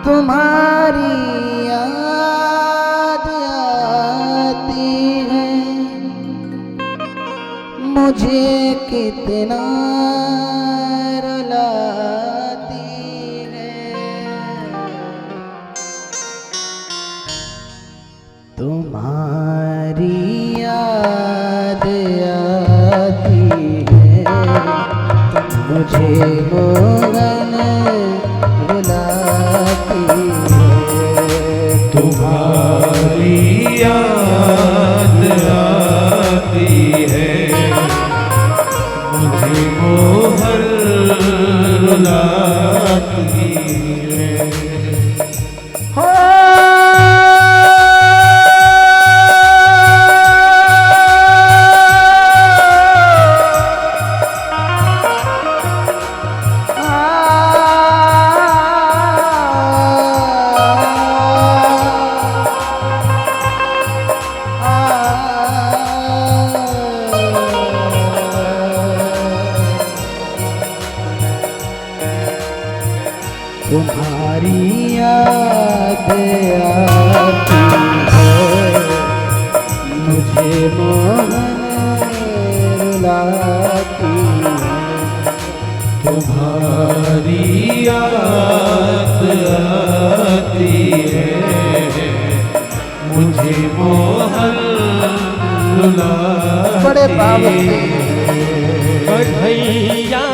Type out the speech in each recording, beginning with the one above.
तुम्हारी याद आती है, मुझे कितना रुलाती है। तुम्हारी याद आती है, मुझे मोहन रुलाती है। तुम्हारी याद आती है, मुझे मोहन रुलाती है। हो तुम्हारी याद आती है, मुझे मोहन रुलाती है। तुम्हारी याद आती है, मुझे मोहन रुलाती बड़े बाबा है। कन्हैया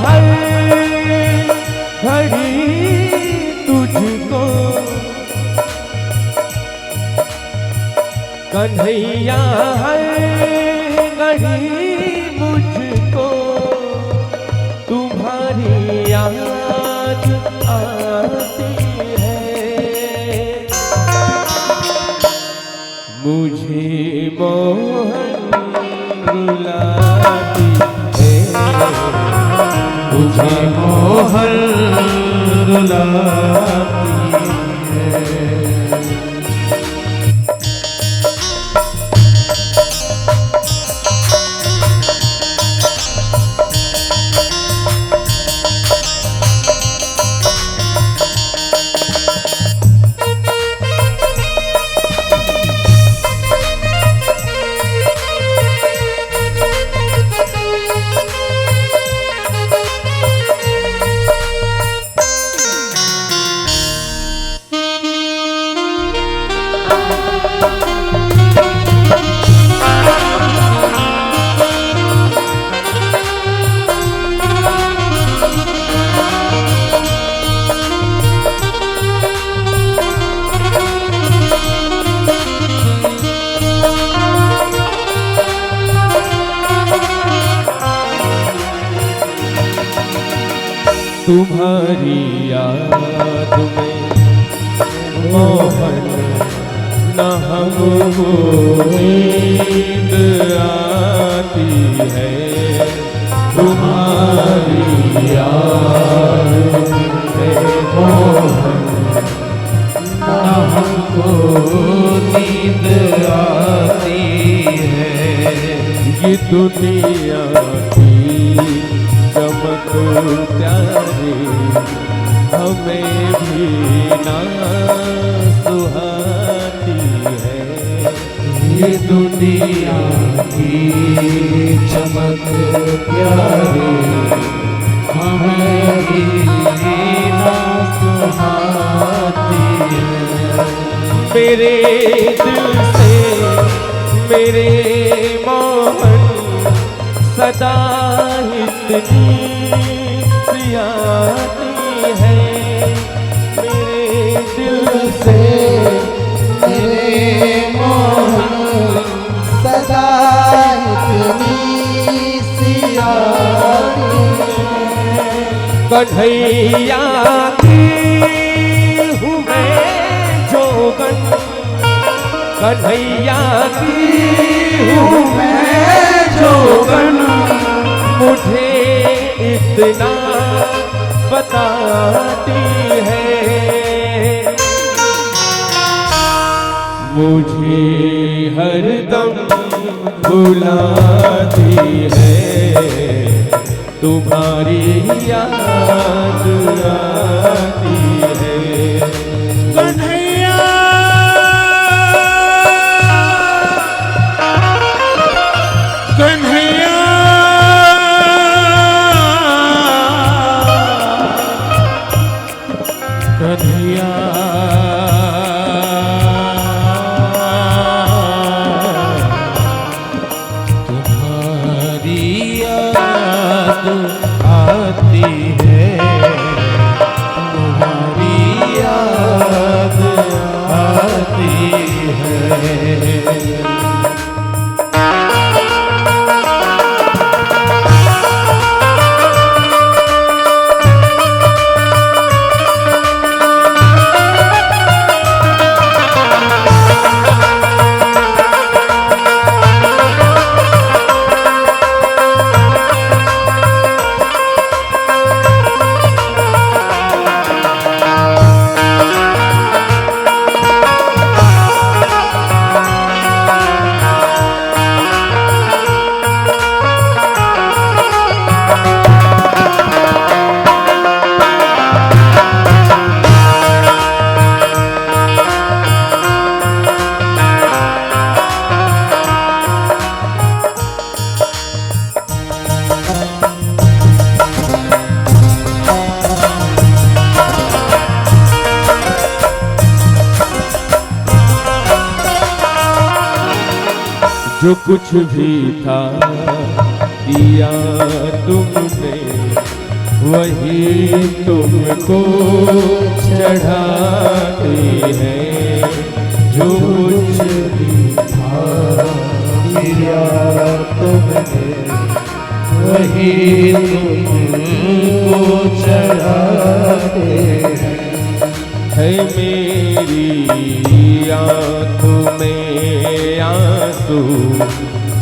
हर घड़ी तुझको, कन्हैया हर घड़ी मुझको तुम्हारी याद आती है। मुझे मोहन रुलाती है, मुझे मोहन रुलाती है। तुम्हारी याद में मोहन न हमको नींद आती है। तुम्हारी याद में मोहन न हमको नींद आती है। ये दुनिया की चमक प्यारी हमें भी ना सुहाती है। ये दुनिया की चमक प्यारी हमें भी ना सुहाती है। मेरे दिल से मेरे मोहन सदा इतनी सी आती है। मेरे दिल से मेरे मोहन सदा इतनी सी आती है। कन्हैया की हूँ मैं जोगन, कन्हैया की हूँ मैं जोगन, मुझे इतना बताती है। मुझे हरदम बुलाती है, तुम्हारी याद आती है। जो कुछ भी था दिया तुमने, वही तुमको चढ़ाते हैं। जो कुछ भी था दिया तुमने, वही तुमको चढ़ाते हैं। है मेरी आँखों में आंसू,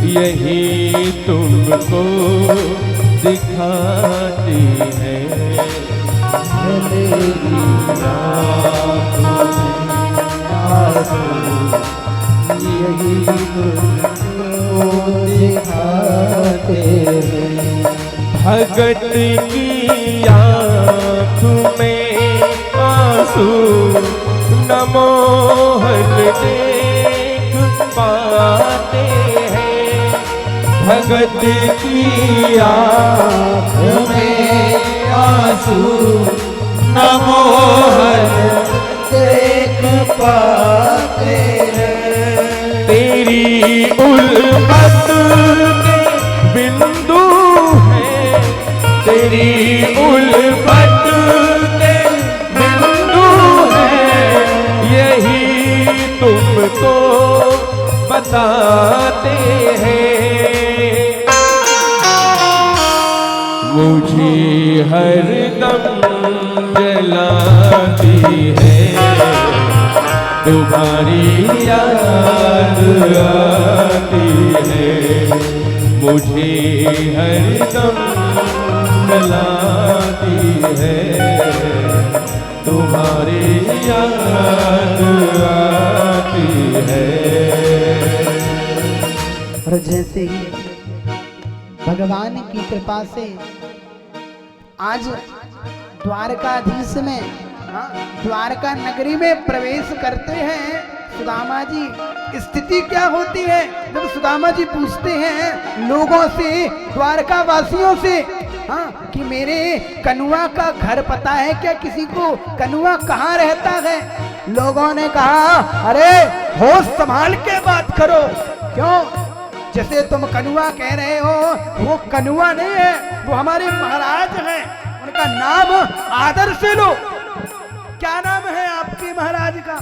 यही तुमको दिखाते हैं। मेरी आँखों में आंसू, यही तुमको दिखाते हैं। भगत की आँख में आंसू, न मोहन देख पाते हैं। भगत की आँख में आंसू, न मोहन देख पाते हैं। तेरी उल्फत के बिंदु है, तेरी उल्फत के बिंदु है, यही तुमको बताते हैं। मुझे हरदम जलाती है तुम्हारी याद आती है। मुझे हरदम जलाती है तुम्हारी याद आती है। और जैसे ही भगवान की कृपा से आज द्वारकाधीश में, द्वारका नगरी में प्रवेश करते हैं सुदामा जी। स्थिति क्या होती है जब सुदामा जी पूछते हैं लोगों से, द्वारका वासियों से, कि मेरे कनुआ का घर पता है क्या किसी को? कनुआ कहाँ रहता है? लोगों ने कहा, अरे होश संभाल के बात करो। क्यों? जैसे तुम कनुआ कह रहे हो, वो कनुआ नहीं है, वो हमारे महाराज हैं। उनका नाम आदर से लो। क्या नाम है आपके महाराज का?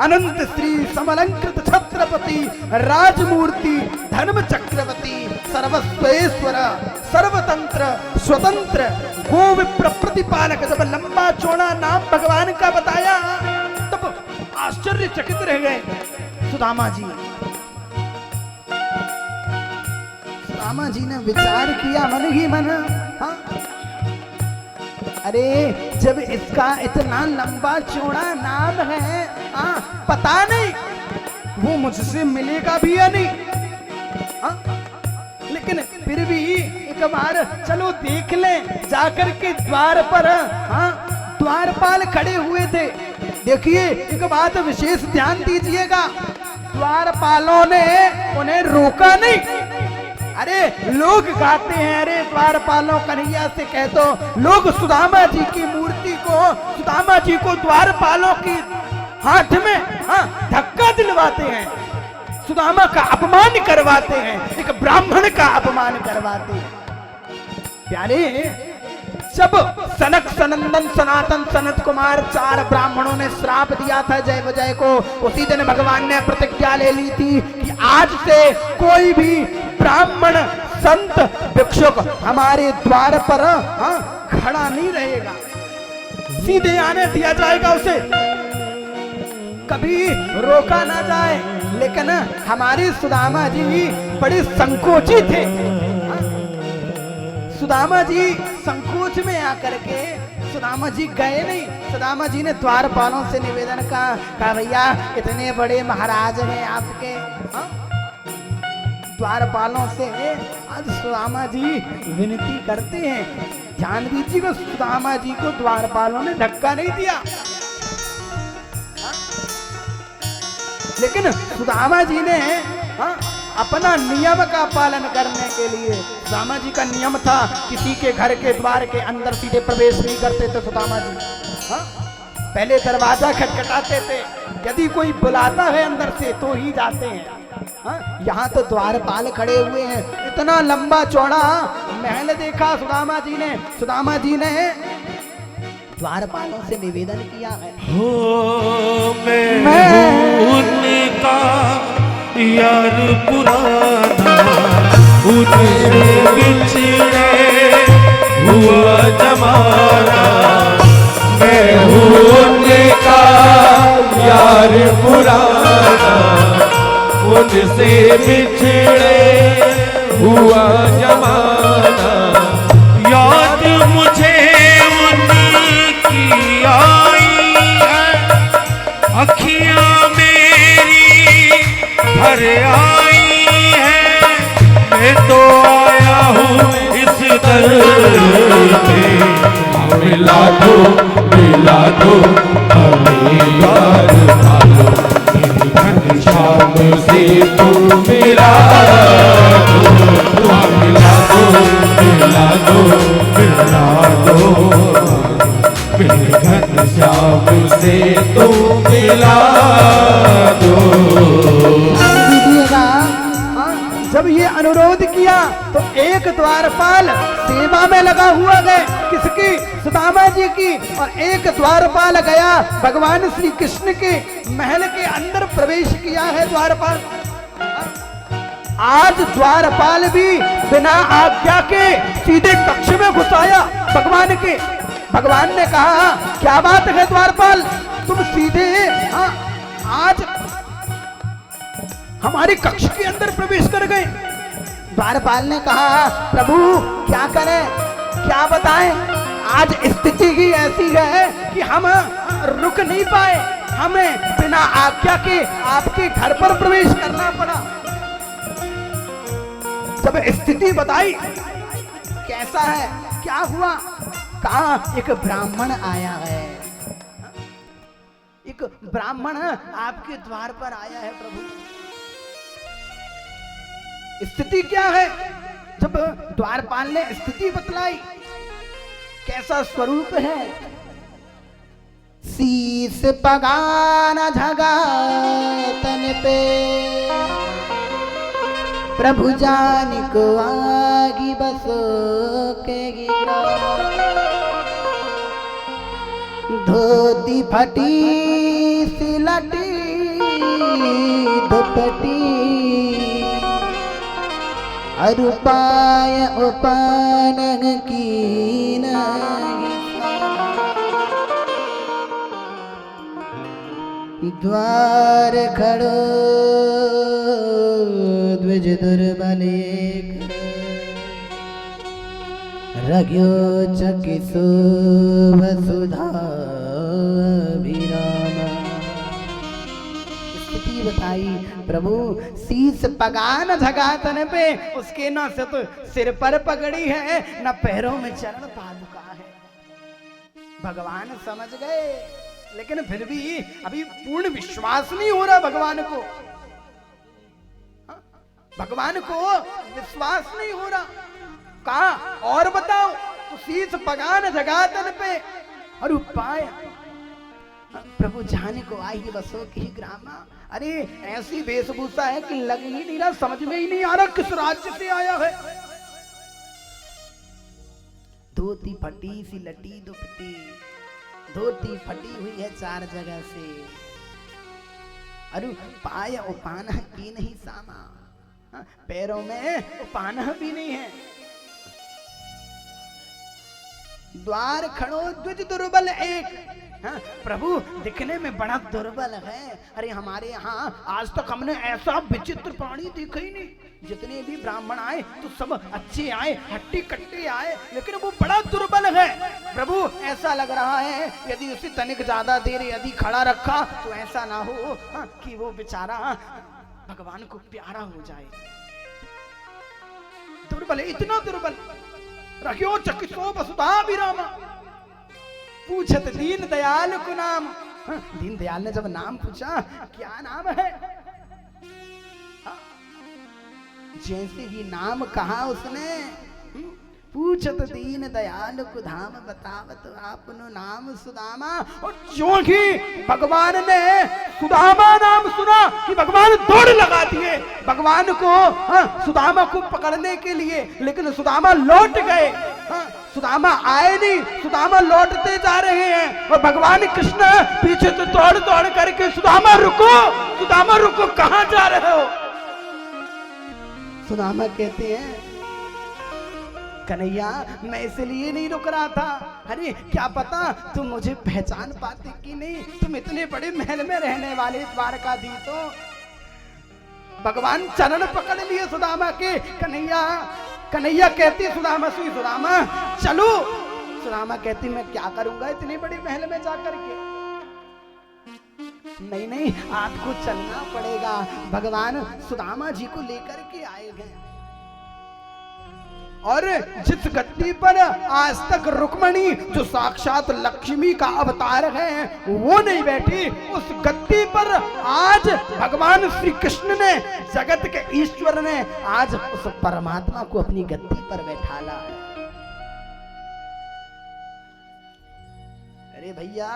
अनंत श्री समलंकृत छत्रपति राजमूर्ति धर्म चक्रवर्ती सर्वस्वेश्वर सर्वतंत्र स्वतंत्र गोविप्र प्रतिपालक। जब लंबा चौड़ा नाम भगवान का बताया तब आश्चर्यचकित रह गए सुदामा जी। सुदामा जी ने विचार किया मन ही मन, अरे जब इसका इतना लंबा चौड़ा नाम है, पता नहीं वो मुझसे मिलेगा भी या नहीं। लेकिन फिर भी एक बार चलो देख लें। जाकर के द्वार पर द्वारपाल खड़े हुए थे। देखिए एक बात विशेष ध्यान दीजिएगा, द्वारपालों ने उन्हें रोका नहीं। अरे लोग गाते हैं, अरे द्वारपालों कन्हैया से कह दो। लोग सुदामा जी की मूर्ति को, सुदामा जी को द्वारपालों की हाथ में धक्का दिलवाते हैं, सुदामा का अपमान करवाते हैं, एक ब्राह्मण का अपमान करवाते हैं। प्यारे, जब सनक सनंदन सनातन सनत कुमार 4 ब्राह्मणों ने श्राप दिया था जय विजय को, उसी दिन भगवान ने प्रतिज्ञा ले ली थी कि आज से कोई भी ब्राह्मण संत भिक्षुक हमारे द्वार पर खड़ा नहीं रहेगा, सीधे आने दिया जाएगा, उसे कभी रोका ना जाए। लेकिन हमारे सुदामा जी बड़े संकोची थे। सुदामा जी संकोच में आकर के सुदामा जी गए नहीं। सुदामा जी ने द्वारपालों से निवेदन कहा भैया इतने बड़े महाराज हैं आपके, द्वारपालों से आज सुदामा जी विनती करते हैं। ध्यान दीजिएगा, सुदामा जी को द्वारपालों ने धक्का नहीं दिया, लेकिन सुदामा जी ने अपना नियम का पालन करने के लिए, सुदामा जी का नियम था किसी के घर के द्वार के अंदर सीधे प्रवेश नहीं करते थे सुदामा जी। पहले दरवाजा खटखटाते थे, यदि कोई बुलाता है अंदर से तो ही जाते हैं। हाँ, यहाँ तो द्वारपाल खड़े हुए हैं, इतना लंबा चौड़ा महल देखा सुदामा जी ने। सुदामा जी ने द्वारपालों से निवेदन किया है, हो मैं हूँ उनका यार पुराना, उनसे बिछड़े हुआ जमाना। मैं हूँ उनका यार पुराना, उनसे बिछड़े हुआ जमाना। याद मुझे उनकी आई है, अखियां मेरी भर आई है। मैं तो आया हूँ इस दर पे, मिला दो हमें यार भालो, मेरी घनश्याम से तू मिला दो। मिला दो मेरे घनश्याम से तू मिला दो। दीजिएगा। हाँ, जब ये अनुरोध किया तो एक द्वारपाल सेवा में लगा हुआ गए, किसकी? सुदामा जी की। और एक द्वारपाल गया भगवान श्री कृष्ण के महल के अंदर प्रवेश किया है द्वारपाल। आज द्वारपाल भी बिना आज्ञा के सीधे कक्ष में घुस आया भगवान के। भगवान ने कहा, क्या बात है द्वारपाल, तुम सीधे हाँ आज हमारे कक्ष के अंदर प्रवेश कर गए। द्वारपाल ने कहा, प्रभु क्या करें, क्या बताएं, आज स्थिति ही ऐसी है कि हम रुक नहीं पाए, हमें बिना आज्ञा के आपके घर पर प्रवेश करना पड़ा। जब स्थिति बताई कैसा है, क्या हुआ, कहा एक ब्राह्मण आया है, एक ब्राह्मण आपके द्वार पर आया है प्रभु। स्थिति क्या है? जब द्वारपाल ने स्थिति बतलाई, कैसा स्वरूप है, शीस पगाना झगा तन पे, प्रभु जान को आगी बसो के गिरा, धोती फटी सिलटी दुपटी, अरुपाय उपानग की द्वार खड़ो द्विज दुर्बले रग्यो चकिसो वसुधा विरामा। स्थिति बताई प्रभु, शीस पगान झगातन पे, उसके न तो सिर पर पगड़ी है न पैरों में चरण पादुका है। भगवान समझ गए, लेकिन फिर भी अभी पूर्ण विश्वास नहीं हो रहा भगवान को। भगवान को विश्वास नहीं हो रहा। कहा और बताओ, तो शीस पगान झगातन पे और उपाय प्रभु जाने को आई बसो की ग्रामा। अरे ऐसी वेशभूषा है कि लग ही नहीं रहा, समझ में ही नहीं आ रहा किस राज्य से आया है। धोती फटी सी लटी दुपटी, धोती फटी हुई है चार जगह से, अरे पाय उपाना की नहीं सामा, पैरों में उपाना भी नहीं है। द्वार खड़ो द्विज दुर्बल एक, हाँ, प्रभु दिखने में बड़ा दुर्बल है। अरे हमारे यहाँ आज तक हमने ऐसा विचित्र प्राणी देखा ही नहीं। जितने भी ब्राह्मण आए तो सब अच्छे आए, हट्टी कट्टी आए, लेकिन वो बड़ा दुर्बल है। प्रभु ऐसा लग रहा है यदि उसे तनिक ज्यादा देर यदि खड़ा रखा तो ऐसा ना हो कि वो बेचारा भगवान को प्यारा हो जाए। दुर्बल है, इतना दुर्बल। रखियो चकिसो वसुधा विरामा, पूछत दीन दयाल को नाम। दीन दयाल ने जब नाम पूछा, क्या नाम है, जैसे ही नाम कहा उसने, पूछत दीन दयाल को धाम बतावत आपनो नाम सुदामा। और जो ही भगवान ने सुदामा नाम सुना कि भगवान दौड़ लगा दिए भगवान को, सुदामा को पकड़ने के लिए, लेकिन सुदामा लौट गए। सुदामा आए नहीं, सुदामा लौटते जा रहे हैं और भगवान कृष्ण पीछे से दौड़ दौड़ करके सुदामा रुको, कहां जा रहे हो? सुदामा कहते हैं कन्हैया मैं इसलिए नहीं रुक रहा था, अरे क्या पता तुम मुझे पहचान पाते कि नहीं, तुम इतने बड़े महल में रहने वाले द्वारकाधीश हो। भगवान चरण पकड़ लिए सुदामा के। कन्हैया कहती सुदामा चलो। सुदामा कहती मैं क्या करूंगा इतने बड़े महल में जाकर के? नहीं आपको चलना पड़ेगा। भगवान सुदामा जी को लेकर के आए गए और जिस गद्दी पर आज तक रुक्मणी जो साक्षात लक्ष्मी का अवतार है वो नहीं बैठी, उस गद्दी पर आज भगवान श्री कृष्ण ने, जगत के ईश्वर ने आज उस परमात्मा को अपनी गद्दी पर बैठाला है। अरे भैया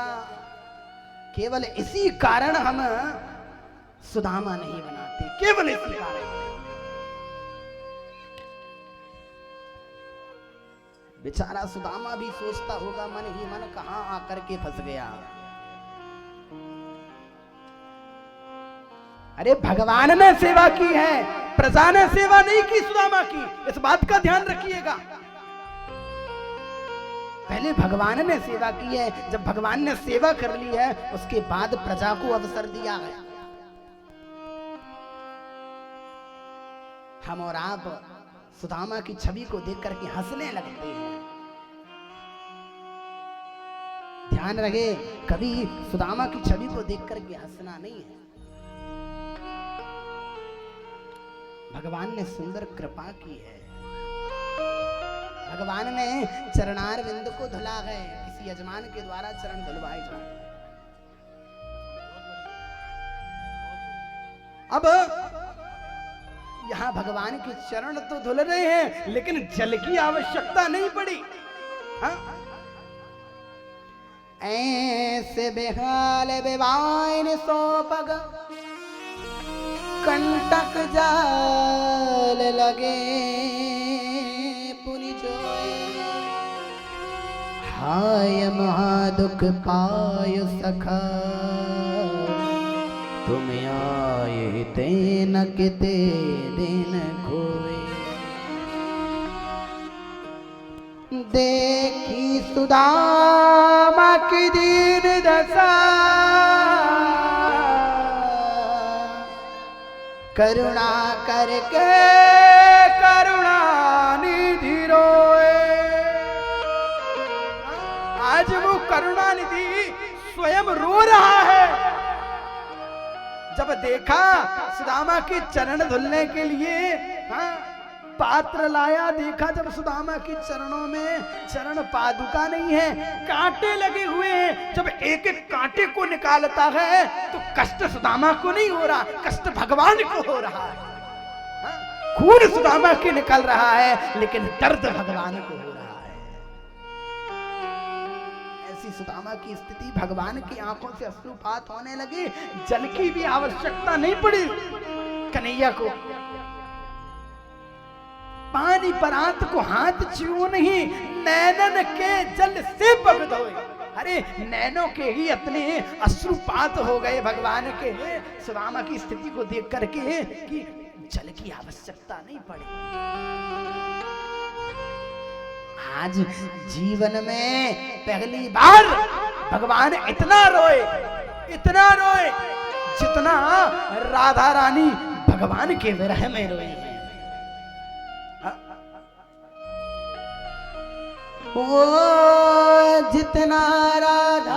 केवल इसी कारण हम सुदामा नहीं बनाते, केवल इसी कारण। बेचारा सुदामा भी सोचता होगा मन ही मन कहां आकर के फंस गया। अरे भगवान ने सेवा की है, प्रजा ने सेवा नहीं की सुदामा की, इस बात का ध्यान रखिएगा। पहले भगवान ने सेवा की है, जब भगवान ने सेवा कर ली है उसके बाद प्रजा को अवसर दिया है। हम और आप सुदामा की छवि को देख करके हंसने लगते हैं। ध्यान रहे कभी सुदामा की छवि को देख करके हंसना नहीं है। भगवान ने सुंदर कृपा की है। भगवान ने चरणार बिंद को धुला है, किसी यजमान के द्वारा चरण धुलवाए जाते। अब यहां भगवान के चरण तो धुल रहे हैं लेकिन जल की आवश्यकता नहीं पड़ी। ऐसे बेहाल बेवाइन सोपग कंटक जाल लगे पुनि जोए, हाय महादुख पाय सखा तुम आए ते न किते दिन खोए। देखी सुदामा की दीन दशा करुणा करके करुणा निधि रोए। आज वो करुणा निधि स्वयं रो रहा है। जब देखा सुदामा के चरण धुलने के लिए पात्र लाया, देखा जब सुदामा के चरणों में चरण पादुका नहीं है, कांटे लगे हुए हैं। जब एक एक कांटे को निकालता है तो कष्ट सुदामा को नहीं हो रहा, कष्ट भगवान को हो रहा है। खून सुदामा के निकल रहा है लेकिन दर्द भगवान को हो रहा है। ऐसी सुदामा की स्थिति, भगवान की आंखों से अश्रुपात होने लगे। जल की भी आवश्यकता नहीं पड़ी कन्हैया को। पानी परात को हाथ छुओ नहीं, नैनन के जल से पग धोए। अरे नैनों के ही इतने अश्रुपात हो गए भगवान के सुदामा की स्थिति को देख करके कि जल की आवश्यकता नहीं पड़ी। आज जीवन में पहली बार भगवान इतना रोए जितना राधा रानी भगवान के विरह में रोई है। ओ जितना राधा